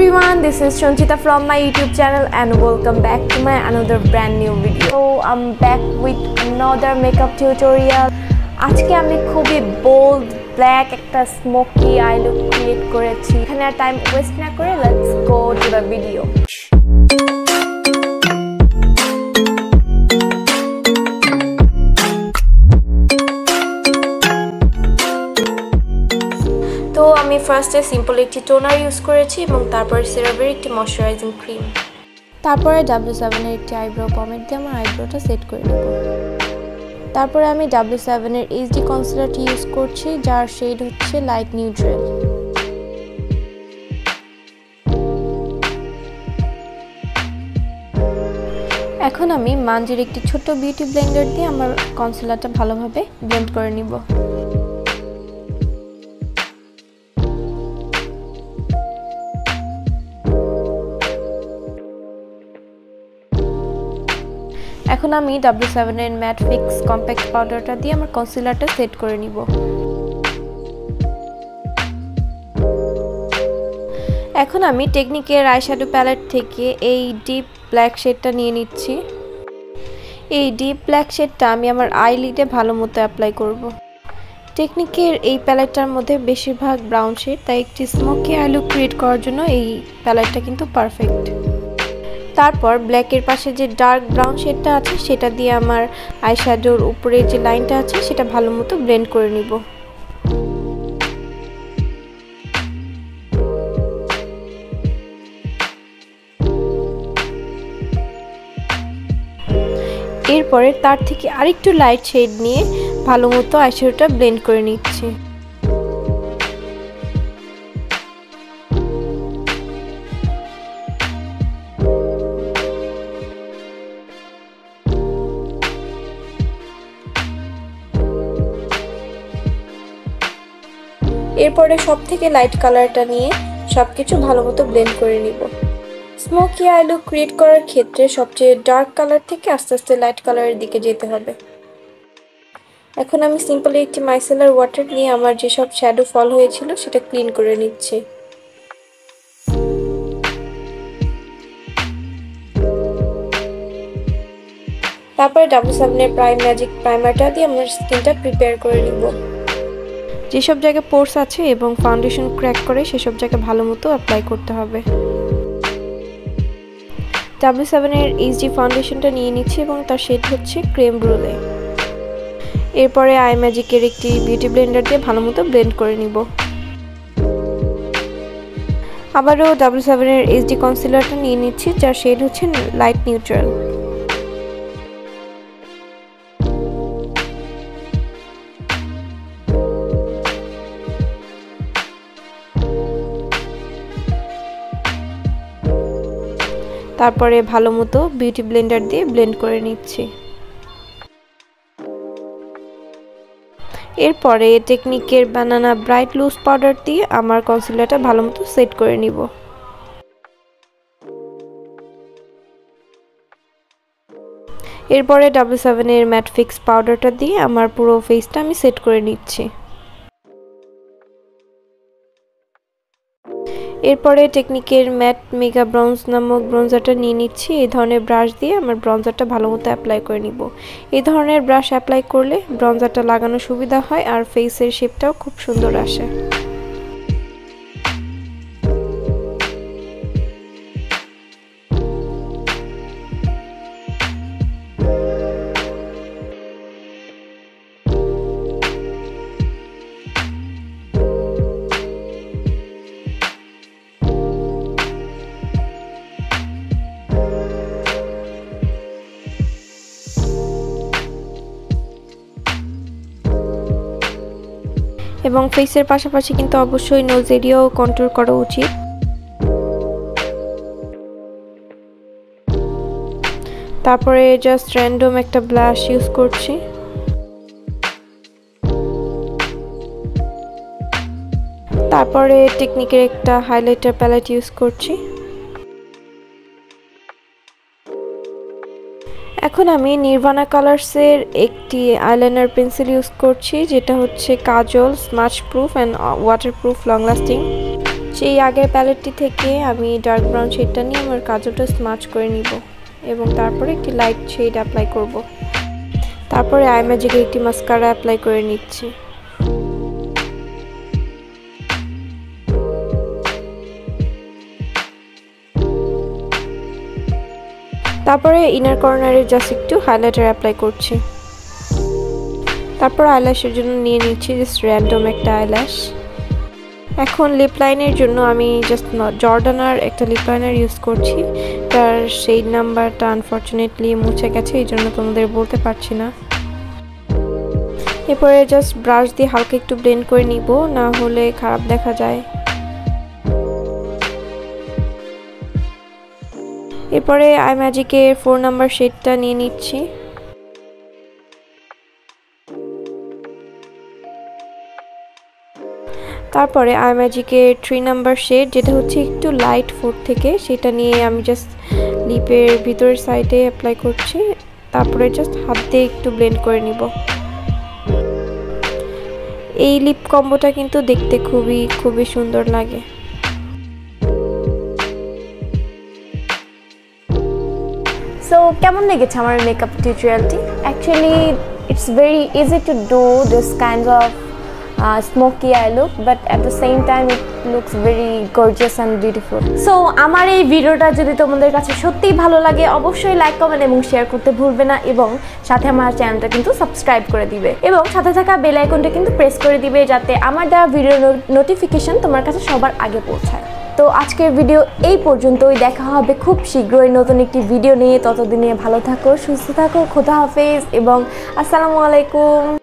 everyone, this is Sanchita from my YouTube channel and welcome back to my another brand new video. So I'm back with another makeup tutorial. আজকে আমি খুবই bold black একটা smoky eye look create করেছি। এখানে আর time waste না করে let's go to the video. তো আমি ফার্স্টে সিম্পল একটি টোনার ইউজ করেছি এবং তারপর সেরাভের একটি ময়শ্চারাইজিং ক্রিম, তারপরে W7 এর একটি আইব্রো পমেড দিয়ে আমার আইব্রোটা সেট করে নেব। তারপরে আমি W7 এর HD কনসিলারটি ইউজ করছি যার শেড হচ্ছে লাইট নিউট্রাল। এখন আমি মানজির একটি ছোট বিউটি ব্লেন্ডার দিয়ে আমার কনসিলারটা ভালোভাবে ব্লেন্ড করে নিব। এখন আমি W7 এর ম্যাট ফিক্স কম্প্যাক্ট পাউডারটা দিয়ে আমার কনসিলারটা সেট করে নিব। এখন আমি টেকনিকের আইশ্যাডো প্যালেট থেকে এই ডিপ ব্ল্যাক শেডটা নিয়ে নিচ্ছি। এই ডিপ ব্ল্যাক শেডটা আমি আমার আইলিডে ভালোমতো অ্যাপ্লাই করব। টেকনিকের এই প্যালেটটার মধ্যে বেশিরভাগ ব্রাউন শেড, তাই একটি স্মোকি আই লুক ক্রিয়েট করার জন্য এই প্যালেটটা কিন্তু পারফেক্ট। তারপর ব্ল্যাকের পাশে যে ডার্ক ব্রাউন শেডটা আছে সেটা দিয়ে আমার আইশ্যাডোর উপরে যে লাইনটা আছে সেটা ভালোমতো ব্লেন্ড করে নিব। এরপরে তার থেকে আরেকটু লাইট শেড নিয়ে ভালোমতো আইশ্যাডোটা ব্লেন্ড করে নিচ্ছি। এরপরে সবথেকে লাইট কালারটা নিয়ে সবকিছু ভালোমতো ব্লেন্ড করে নিব। স্মোকি আই লুক ক্রিয়েট করার ক্ষেত্রে সবচেয়ে ডার্ক কালার থেকে আস্তে আস্তে লাইট কালারের দিকে যেতে হবে। এখন আমি সিম্পলি একটি মাইসেলার ওয়াটার নিয়ে আমার যেসব শ্যাডো ফল হয়েছিল সেটা ক্লিন করে নিচ্ছি। তারপরে W7 এর প্রাইম ম্যাজিক প্রাইমারটা দিয়ে আমার স্কিনটা প্রিপেয়ার করে নিব। যেসব জায়গায় পোরস আছে এবং ফাউন্ডেশন ক্র্যাক করে সেসব জায়গায় ভালোমতো অ্যাপ্লাই করতে হবে। W7 এর HD ফাউন্ডেশনটা নিয়ে নিচ্ছি এবং তার শেড হচ্ছে ক্রিম ব্রুলে। এরপরে আই ম্যাজিকের একটি বিউটি ব্লেন্ডার দিয়ে ভালোমতো ব্লেন্ড করে নিব। আবারও W7 এর HD কনসিলারটা নিয়ে নিচ্ছি যার শেড হচ্ছে লাইট নিউট্রাল। তারপরে ভালোমতো বিউটি ব্লেন্ডার দিয়ে ব্লেন্ড করে নিচ্ছি। এরপরে টেকনিকের বানানা ব্রাইট লুজ পাউডার দিয়ে আমার কনসিলারটা ভালোমতো সেট করে নিব। এরপরে W7 এর ম্যাট ফিক্স পাউডারটা দিয়ে আমার পুরো ফেসটা আমি সেট করে নিচ্ছি। এরপরে টেকনিকের ম্যাট মেগা ব্রঞ্জ নামক ব্রঞ্জারটা নিয়ে নিচ্ছি। এই ধরনের ব্রাশ দিয়ে আমার ব্রঞ্জারটা ভালোমতো অ্যাপ্লাই করে নিব। এই ধরনের ব্রাশ অ্যাপ্লাই করলে ব্রঞ্জারটা লাগানো সুবিধা হয় আর ফেসের শেপটাও খুব সুন্দর আসে। এবং ফেসের পাশাপাশি কিন্তু অবশ্যই নোজ এরিয়াও কন্ট্রোল করা উচিত। তারপরে জাস্ট র্যান্ডম একটা ব্লাশ ইউজ করছি। তারপরে টেকনিকের একটা হাইলাইটার প্যালেট ইউজ করছি। এখন আমি নির্ভানা কালার্সের একটি আইলাইনার পেন্সিল ইউজ করছি যেটা হচ্ছে kajal smudge proof and waterproof long lasting. সেই আগের প্যালেটটি থেকে আমি ডার্ক ব্রাউন শেডটা নিয়ে আমার কাজলটা স্মাচ করে নিব এবং তারপরে একটি লাইট শেড অ্যাপ্লাই করব। তারপরে আই ম্যাজিকের একটি মাস্কারা অ্যাপ্লাই করে নিচ্ছি। তারপরে ইনার কর্নারে জাস্ট একটু হাইলাইটার অ্যাপ্লাই করছি। তারপর আইল্যাশের জন্য নিয়ে নিচ্ছি জাস্ট র্যান্ডম একটা আইল্যাশ। এখন লিপ লাইনের জন্য আমি জাস্ট জর্ডানার একটা লিপ লাইনার ইউজ করছি। তার শেড নাম্বারটা আনফর্চুনেটলি মুছে গেছে, এই জন্য তোমাদের বলতে পারছি না। এরপরে জাস্ট ব্রাশ দিয়ে হালকা একটু ব্লেন্ড করে নিব, না হলে খারাপ দেখা যায়। এরপরে আই ম্যাজিকের 4 নাম্বার শেডটা নিয়ে নিচ্ছি। তারপরে আই ম্যাজিকের 3 নাম্বার শেড, যেটা হচ্ছে একটু লাইট 4 থেকে, সেটা নিয়ে আমি জাস্ট লিপের ভিতরের সাইডে অ্যাপ্লাই করছি। তারপরে জাস্ট হাত দিয়ে একটু ব্লেন্ড করে নিব। এই লিপ কম্বোটা কিন্তু দেখতে খুবই সুন্দর লাগে। সো কেমন লেগেছে আমার মেকআপ টিউটোরিয়ালটি? Actually it's very easy to do this kind of smoky eye look, but at the same time it looks very gorgeous and beautiful. So আমার এই ভিডিওটা যদি তোমাদের কাছে সত্যিই ভালো লাগে অবশ্যই লাইক কমেন্ট এবং শেয়ার করতে ভুলবে না, এবং সাথে আমার চ্যানেলটা কিন্তু সাবস্ক্রাইব করে দিবে এবং সাথে থাকা বেল আইকনটা কিন্তু প্রেস করে দিবে, যাতে আমার দেওয়া ভিডিও নোটিফিকেশন তোমার কাছে সবার আগে পৌঁছায়। তো আজকের ভিডিও এই পর্যন্তই, দেখা হবে খুব শীঘ্রই নতুন একটি ভিডিও নিয়ে। ততদিনে ভালো থাকো, সুস্থ থাকো, খোদা হাফেজ এবং আসসালামু আলাইকুম।